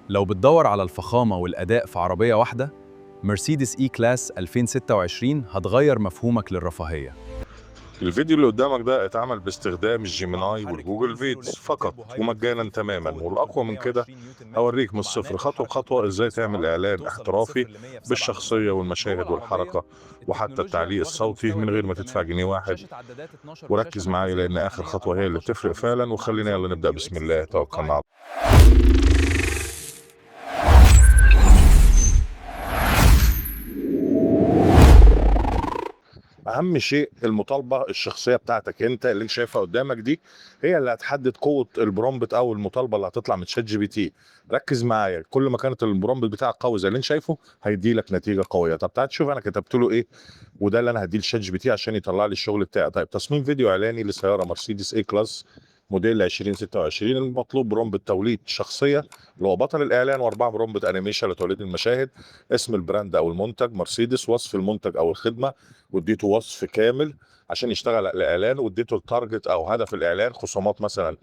لو بتدور على الفخامة والأداء في عربية واحدة، مرسيدس إي كلاس 2026 هتغير مفهومك للرفاهية. الفيديو اللي قدامك ده اتعمل باستخدام الجيميناي والجوجل فيدز فقط ومجانا تماما، والاقوى من كده هوريك من الصفر خطوه بخطوه ازاي تعمل اعلان احترافي بالشخصيه والمشاهد والحركه وحتى التعليق الصوتي من غير ما تدفع جنيه واحد. وركز معايا لان اخر خطوه هي اللي بتفرق فعلا، وخلينا يلا نبدا. بسم الله توكلنا على اهم شيء المطالبه الشخصيه بتاعتك انت اللي انت شايفها قدامك دي، هي اللي هتحدد قوه البرومبت او المطالبه اللي هتطلع من شات جي بي تي. ركز معايا، كل ما كانت البرومبت بتاعك قوي زي اللي انت شايفه هيدي لك نتيجه قويه. طب تعال تشوف انا كتبت له ايه، وده اللي انا هديه لشات جي بي تي عشان يطلع لي الشغل بتاعي. طيب تصميم فيديو اعلاني لسياره مرسيدس اي كلاس موديل 2026. المطلوب برومبت توليد شخصيه اللي هو بطل الاعلان، واربعه برومبت انيميشن لتوليد المشاهد، اسم البراند او المنتج مرسيدس، وصف المنتج او الخدمه، واديته وصف كامل عشان يشتغل على الاعلان، واديته التارجت او هدف الاعلان، خصومات مثلا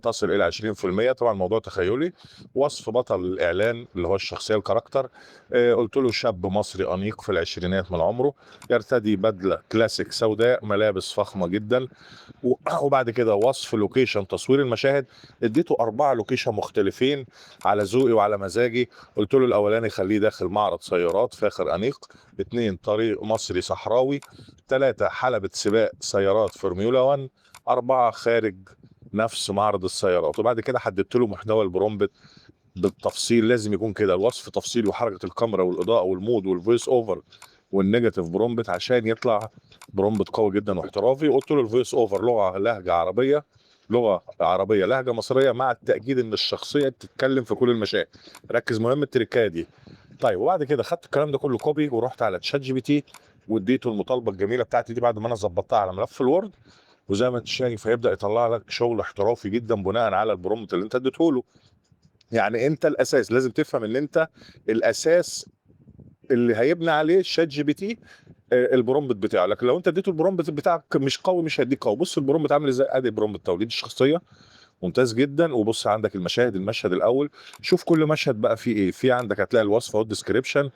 تصل الى 20%. طبعا الموضوع تخيلي. وصف بطل الاعلان اللي هو الشخصيه الكاركتر، قلت له شاب مصري انيق في العشرينات من عمره، يرتدي بدله كلاسيك سوداء، ملابس فخمه جدا. وبعد كده وصف لوكيشن تصوير المشاهد، اديته 4 لوكيشن مختلفين على ذوقي وعلى مزاجي. قلت له الاولاني خليه داخل معرض سيارات فاخر انيق، 2 طريق مصري صحراوي، 3 حلبة سباق سيارات فورميولا 1، 4 خارج نفس معرض السيارات. وبعد كده حددت له محتوى البرومبت بالتفصيل، لازم يكون كده الوصف تفصيلي وحركه الكاميرا والاضاءه والمود والفويس اوفر والنيجاتيف برومبت عشان يطلع برومبت قوي جدا واحترافي. قلت له الفويس اوفر لغه لهجه عربيه، لغه عربيه لهجه مصريه، مع التاكيد ان الشخصيه بتتكلم في كل المشاهد. ركز، مهم التريكايه دي. طيب وبعد كده خدت الكلام ده كله كوبي ورحت على تشات جي بي تي واديته المطالبه الجميله بتاعتي دي بعد ما انا ظبطتها على ملف الوورد. وزي ما انت شايف هيبدا يطلع لك شغل احترافي جدا بناء على البرومبت اللي انت اديته له. يعني انت الاساس، لازم تفهم ان انت الاساس اللي هيبني عليه شات جي بي تي البرومبت بتاعه. لكن لو انت اديته البرومبت بتاعك مش قوي مش هيديك قوي. بص البرومبت عامل ازاي، ادي برومبت توليد الشخصيه ممتاز جدا. وبص عندك المشاهد، المشهد الاول شوف كل مشهد بقى فيه ايه. في عندك هتلاقي الوصف والديسكريبشن،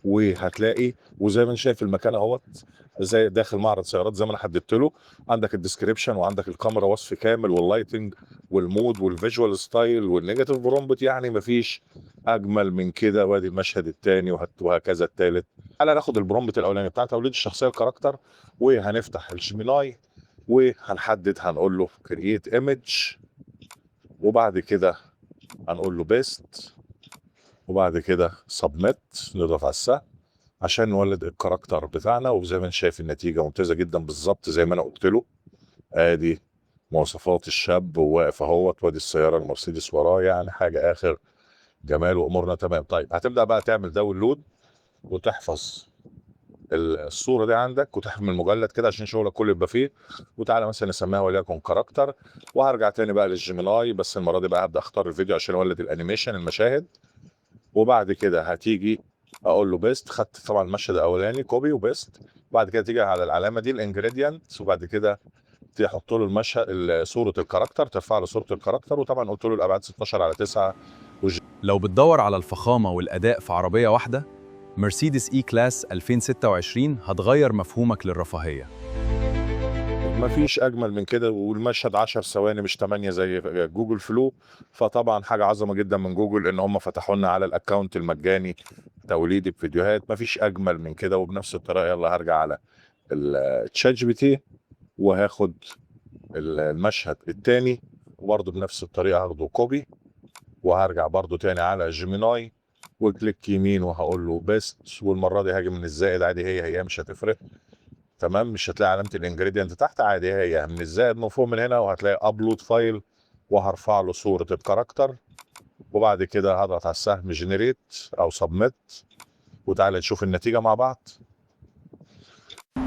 وهتلاقي وزي ما انت شايف المكان اهوت زي داخل معرض سيارات زي ما انا حددت له. عندك الديسكريبشن وعندك الكاميرا وصف كامل واللايتنج والمود والفيجوال ستايل والنيجاتيف برومبت، يعني مفيش اجمل من كده. وادي المشهد الثاني وهكذا الثالث. تعالى ناخد البرومبت الاولاني بتاع توليد الشخصيه الكاركتر، وهنفتح الجيميناي وهنحدد، هنقول له كرييت ايمج، وبعد كده هنقول له بيست، وبعد كده سبميت، نضغط على السهم عشان نولد الكاركتر بتاعنا. وزي ما انت شايف النتيجه ممتازه جدا بالظبط زي ما انا قلت له. ادي مواصفات الشاب وواقف اهوت، وادي السياره المرسيدس وراه، يعني حاجه اخر جمال وامورنا تمام. طيب هتبدا بقى تعمل داونلود وتحفظ الصوره دي عندك وتحمل مجلد كده عشان شغلك كله يبقى فيه. وتعالى مثلا نسميها وليكن كاركتر، وهرجع تاني بقى للجيميناي، بس المره دي بقى هبدا اختار الفيديو عشان اولد الانيميشن المشاهد. وبعد كده هتيجي اقول له بيست، خدت طبعا المشهد الاولاني كوبي وبيست. وبعد كده تيجي على العلامه دي الانجريدينت، وبعد كده تحط له المشهد صوره الكاركتر، ترفع له صوره الكاركتر. وطبعا قلت له الابعاد 16 على 9. لو بتدور على الفخامة والأداء في عربية واحدة، مرسيدس إي كلاس 2026 هتغير مفهومك للرفاهية. مفيش اجمل من كده، والمشهد 10 ثواني مش 8 زي جوجل فلو. فطبعا حاجه عظمه جدا من جوجل ان هم فتحوا لنا على الاكونت المجاني توليد الفيديوهات. مفيش اجمل من كده. وبنفس الطريقه يلا هرجع على التشات جي بي تي وهاخد المشهد الثاني، وبرضه بنفس الطريقه هاخده كوبي، وهرجع برضه تاني على جيميناي وكليك يمين وهقول له بيست. والمره دي هاجي من الزائد عادي، هي مش هتفرق. تمام، مش هتلاقي علامه الانجريدينت تحت، عادي هي من الزائد من فوق من هنا. وهتلاقي ابلود فايل، وهرفع له صوره الكاركتر. وبعد كده هضغط على السهم جنريت او سبميت، وتعالى نشوف النتيجه مع بعض.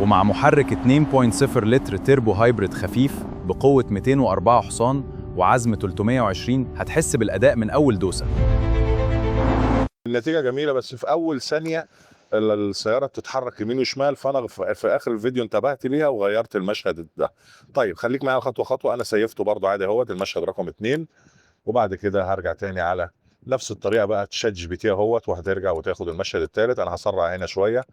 ومع محرك 2.0 لتر تيربو هايبريد خفيف بقوة 204 حصان وعزم 320 هتحس بالأداء من أول دوسة. النتيجه جميله، بس في اول ثانيه السياره بتتحرك يمين وشمال، فانا في اخر الفيديو انتبهت ليها وغيرت المشهد ده. طيب خليك معايا خطوه خطوه، انا سيفته برضو عادي اهوت المشهد رقم 2. وبعد كده هرجع تاني على نفس الطريقه بقى تشات جي بي تي اهوت، وهترجع وتاخد المشهد الثالث. انا هسرع هنا شويه،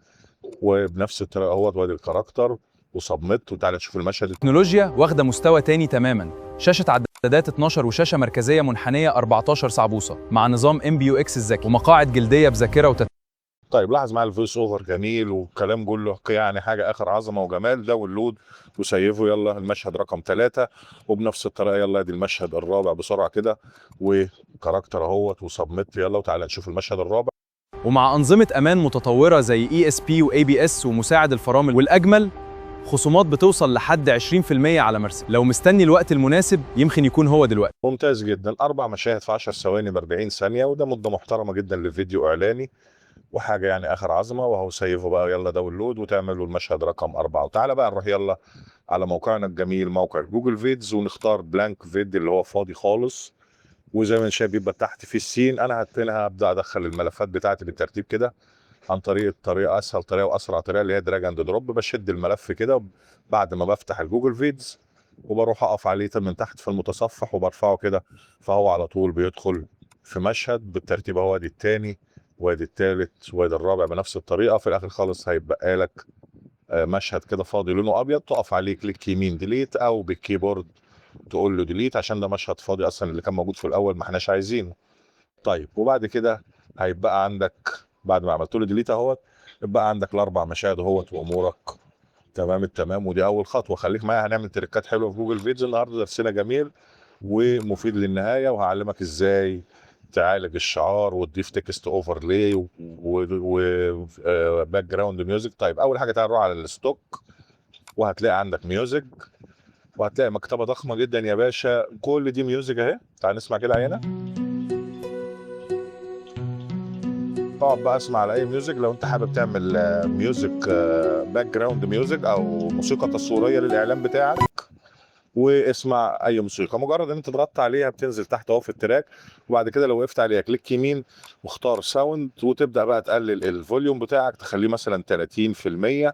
وبنفس الطريقه اهوت وادي الكاركتر وسبميت، وتعالى نشوف المشهد. التكنولوجيا واخدة مستوى تاني تماماً. شاشة عدادات 12 وشاشة مركزية منحنية 14 صعبوصة مع نظام MBUX الذكي ومقاعد جلدية بذاكرة طيب لاحظ معايا الفويس اوفر جميل والكلام كله يعني حاجه اخر عظمه وجمال. داونلود وسيفه. يلا المشهد رقم 3، وبنفس الطريقه يلا ادي المشهد الرابع بسرعه كده، وكاركتر اهوت وسبميت. يلا وتعالى نشوف المشهد الرابع. ومع أنظمة أمان متطورة زي ESP و ABS ومساعد الفرامل، والأجمل خصومات بتوصل لحد 20% على مرسى. لو مستني الوقت المناسب يمكن يكون هو دلوقتي. ممتاز جدا، 4 مشاهد في 10 ثواني ب 40 ثانيه، وده مده محترمه جدا لفيديو اعلاني وحاجه يعني اخر عظمه. وهو سيفه بقى. يلا داونلود وتعملوا المشهد رقم 4. وتعالى بقى نروح يلا على موقعنا الجميل موقع جوجل فيدز، ونختار بلانك فيد اللي هو فاضي خالص. وزي ما شايف بيبقى تحت في السين. انا هتنها ابدا ادخل الملفات بتاعتي بالترتيب كده عن طريقه اسهل طريقه واسرع طريقه اللي هي دراج اند دروب. بشد الملف كده بعد ما بفتح الجوجل فيدز، وبروح اقف عليه من تحت في المتصفح وبرفعه كده، فهو على طول بيدخل في مشهد بالترتيب اهو. ادي الثاني وادي الثالث وادي الرابع بنفس الطريقه. في الاخر خالص هيبقى لك مشهد كده فاضي لونه ابيض، تقف عليه كليك يمين ديليت، او بالكيبورد تقول له ديليت عشان ده مشهد فاضي اصلا اللي كان موجود في الاول ما احناش عايزينه. طيب وبعد كده هيبقى عندك بعد ما عملت له ديليت اهوت، يبقى عندك ال4 مشاهد اهوت وامورك تمام التمام. ودي اول خطوه. خليك معايا، هنعمل تريكات حلوه في جوجل فيديو النهارده. درسنا جميل ومفيد للنهايه، وهعلمك ازاي تعالج الشعار وتضيف تكست اوفرلاي وباك جراوند ميوزك. طيب اول حاجه تعال نروح على الستوك، وهتلاقي عندك ميوزك، وهتلاقي مكتبه ضخمه جدا يا باشا. كل دي ميوزك اهي. تعال نسمع كده عينه. اقعد بقى اسمع على اي ميوزك. لو انت حابب تعمل ميوزك باك جراوند ميوزك او موسيقى تصويريه للاعلان بتاعك، واسمع اي موسيقى. مجرد ان انت تضغط عليها بتنزل تحت اهو في التراك. وبعد كده لو وقفت عليها كليك يمين واختار ساوند، وتبدا بقى تقلل الفوليوم بتاعك، تخليه مثلا 30%.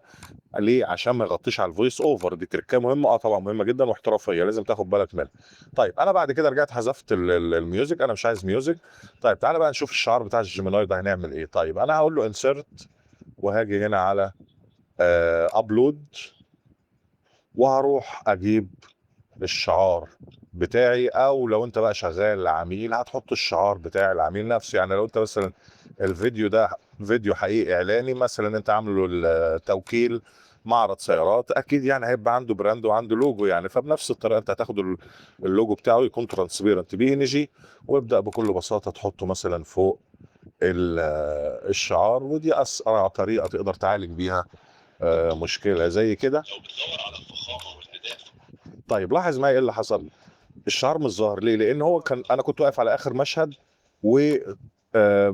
ليه؟ عشان ما يغطيش على الفويس اوفر. دي تركه مهمه. طبعا مهمه جدا واحترافيه، لازم تاخد بالك منها. طيب انا بعد كده رجعت حذفت الميوزك، انا مش عايز ميوزك. طيب تعالى بقى نشوف الشعار بتاع الجيميناي ده هنعمل ايه. طيب انا هقول له انسرت، وهاجي هنا على ابلود، وهروح اجيب الشعار بتاعي. او لو انت بقى شغال عميل هتحط الشعار بتاع العميل نفسه. يعني لو انت مثلا الفيديو ده فيديو حقيقي اعلاني مثلا، انت عامله التوكيل معرض سيارات، اكيد يعني هيبقى عنده براند وعنده لوجو يعني. فبنفس الطريقه انت هتاخد اللوجو بتاعه يكون ترانسبيرنت بي ان جي، وابدا بكل بساطه تحطه مثلا فوق الشعار. ودي اسرع طريقه تقدر تعالج بيها مشكله زي كده. طيب لاحظ معايا ايه اللي حصل. الشعار مش ظاهر ليه؟ لان هو انا كنت واقف على اخر مشهد و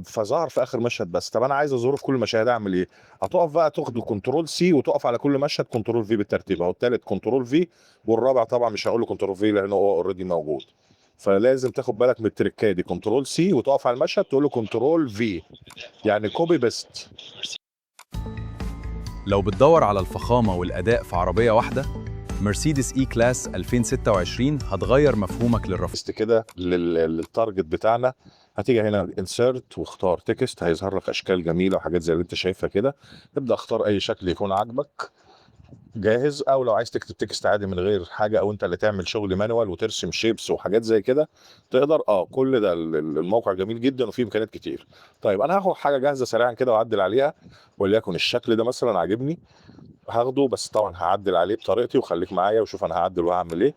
فظهر في اخر مشهد بس. طب انا عايز اظهره في كل المشاهد، اعمل ايه؟ هتقف بقى تاخد كنترول سي وتقف على كل مشهد كنترول في بالترتيب اهو. الثالث كنترول في، والرابع طبعا مش هقول له كنترول في لان هو اوريدي موجود. فلازم تاخد بالك من التركايه دي. كنترول سي وتقف على المشهد تقول له كنترول في، يعني كوبي بيست. لو بتدور على الفخامة والأداء في عربية واحدة، مرسيدس إي كلاس 2026 هتغير مفهومك للرفاهية. تكست كده للتارجت بتاعنا. هتيجي هنا انسرت واختار تكست، هيظهر لك اشكال جميله وحاجات زي اللي انت شايفها كده. تبدا اختار اي شكل يكون عاجبك جاهز، او لو عايز تكتب تكست عادي من غير حاجه، او انت اللي تعمل شغل مانوال وترسم شيبس وحاجات زي كده تقدر. كل ده الموقع جميل جدا وفيه امكانيات كتير. طيب انا هاخد حاجه جاهزه سريعا كده واعدل عليها، وليكن الشكل ده مثلا عاجبني هاخده، بس طبعا هعدل عليه بطريقتي. وخليك معايا وشوف انا هعدل وهعمل ايه.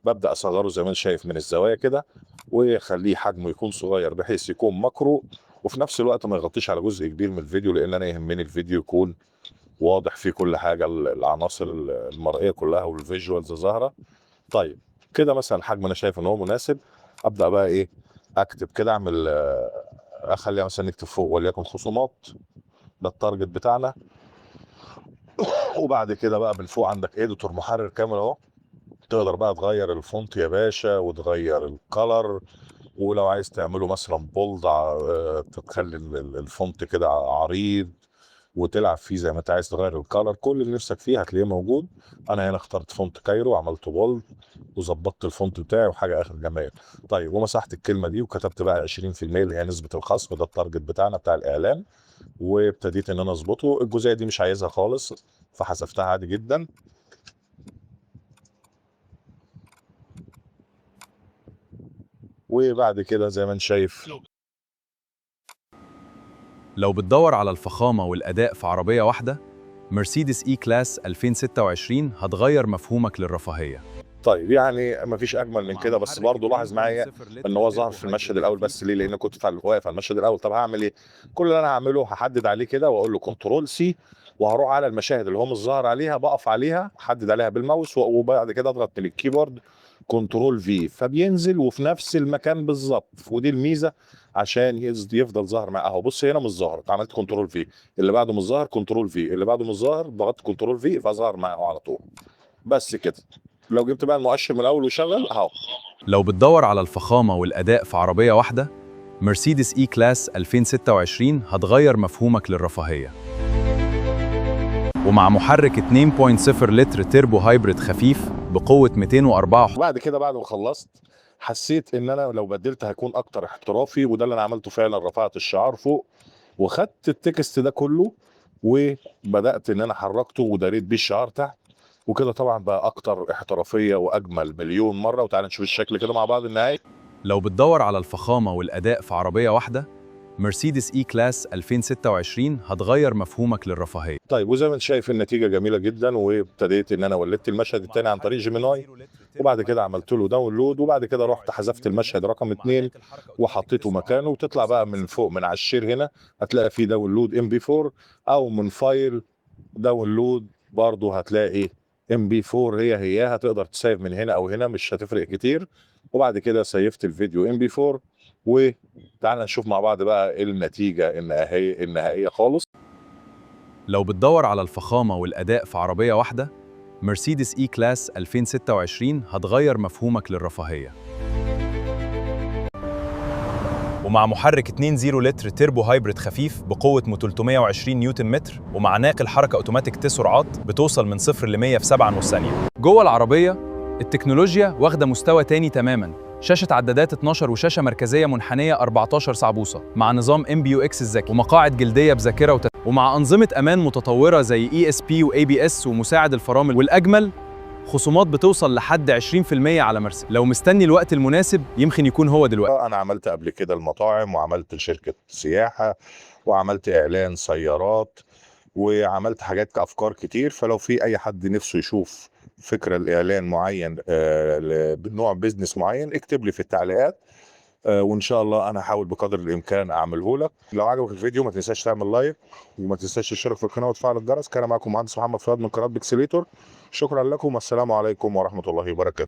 ببدا اصغره زي ما انت شايف من الزوايا كده، وخليه حجمه يكون صغير بحيث يكون ماكرو، وفي نفس الوقت ما يغطيش على جزء كبير من الفيديو، لان انا يهمني الفيديو يكون واضح فيه كل حاجه، العناصر المرئيه كلها والفيجوالز ظاهره. طيب كده مثلا حجم انا شايف ان هو مناسب. ابدا بقى ايه؟ اكتب كده، اعمل اخليها مثلا نكتب فوق وليكن خصومات. ده التارجت بتاعنا. وبعد كده بقى من فوق عندك اديتور محرر كامل اهو. تقدر بقى تغير الفونت يا باشا وتغير الكلر. ولو عايز تعمله مثلا بولد تخلي الفونت كده عريض، وتلعب فيه زي ما انت عايز، تغير الكالر، كل اللي نفسك فيه هتلاقيه موجود. انا هنا اخترت فونت كايرو، عملته بولد وظبطت الفونت بتاعي وحاجه اخر جمال. طيب ومسحت الكلمه دي وكتبت بقى 20% اللي هي نسبه الخصم، ده التارجت بتاعنا بتاع الاعلان، وابتديت ان انا اظبطه. الجزئيه دي مش عايزها خالص فحذفتها عادي جدا. وبعد كده زي ما انت شايف، لو بتدور على الفخامة والأداء في عربية واحدة، مرسيدس إي كلاس 2026 هتغير مفهومك للرفاهية. طيب يعني مفيش اجمل من كده. بس برضه لاحظ معايا ان هو ظهر في المشهد الاول بس. ليه؟ لان كنت واقف على المشهد الاول. طب هعمل ايه؟ كل اللي انا هعمله هحدد عليه كده واقول له كنترول سي، وهروح على المشاهد اللي هو مش ظاهر عليها، بقف عليها احدد عليها بالماوس، وبعد كده اضغط من الكيبورد كنترول في، فبينزل وفي نفس المكان بالظبط. ودي الميزه عشان يفضل ظاهر معاه. اهو بص هنا مش ظاهر، عملت كنترول في، اللي بعده مش ظاهر كنترول في، اللي بعده مش ظاهر ضغطت كنترول في فظهر معاه على طول. بس كده. لو جبت بقى المؤشر من الاول وشغل اهو. لو بتدور على الفخامة والأداء في عربية واحدة، مرسيدس إي كلاس 2026 هتغير مفهومك للرفاهية. ومع محرك 2.0 لتر تيربو هايبريد خفيف بقوة 204. وبعد كده بعد ما خلصت حسيت ان انا لو بدلت هيكون اكتر احترافي، وده اللي انا عملته فعلا. رفعت الشعار فوق وخدت التكست ده كله وبدات ان انا حركته وداريت بيه الشعار تحت، وكده طبعا بقى اكتر احترافيه واجمل مليون مره. وتعالى نشوف الشكل كده مع بعض النهائي. لو بتدور على الفخامة والأداء في عربية واحدة، مرسيدس إي كلاس 2026 هتغير مفهومك للرفاهية. طيب وزي ما انت شايف النتيجه جميله جدا. وابتديت ان انا ولدت المشهد الثاني عن طريق جيميناي، وبعد كده عملت له داونلود، وبعد كده رحت حذفت المشهد رقم 2 وحطيته مكانه. وتطلع بقى من فوق من على الشير هنا هتلاقي فيه داونلود ام بي 4، او من فايل داونلود برضه هتلاقي ام بي 4. هي هتقدر تسيف من هنا او هنا، مش هتفرق كتير. وبعد كده سيفت الفيديو ام بي 4. وتعالى نشوف مع بعض بقى النتيجه النهائيه خالص. لو بتدور على الفخامة والأداء في عربية واحدة، مرسيدس إي كلاس 2026 هتغير مفهومك للرفاهية. ومع محرك 2.0 لتر تيربو هايبريد خفيف بقوة 320 نيوتن متر، ومع ناقل حركة أوتوماتيك T سرعات بتوصل من 0 ل 100 في 7.5 ثانية. جوه العربية التكنولوجيا واخدة مستوى تاني تماماً. شاشة عدادات 12 وشاشة مركزية منحنية 14 صعبوصة مع نظام MBUX الذكي، ومقاعد جلدية بذاكرة ومع أنظمة أمان متطورة زي ESP و ABS ومساعد الفرامل. والأجمل، خصومات بتوصل لحد 20% على مرسى. لو مستني الوقت المناسب يمكن يكون هو دلوقتي. انا عملت قبل كده المطاعم، وعملت شركة سياحة، وعملت اعلان سيارات، وعملت حاجات كافكار كتير. فلو في اي حد نفسه يشوف فكرة الاعلان معين بنوع بيزنس معين اكتب لي في التعليقات، وان شاء الله انا هحاول بقدر الامكان اعمله لك. لو عجبك الفيديو ما تنساش تعمل لايك، وما تنساش تشترك في القناة وتفعل الجرس. كان معكم مهندس محمد فؤاد من قناة بيكسليتور. شكرا لكم والسلام عليكم ورحمة الله وبركاته.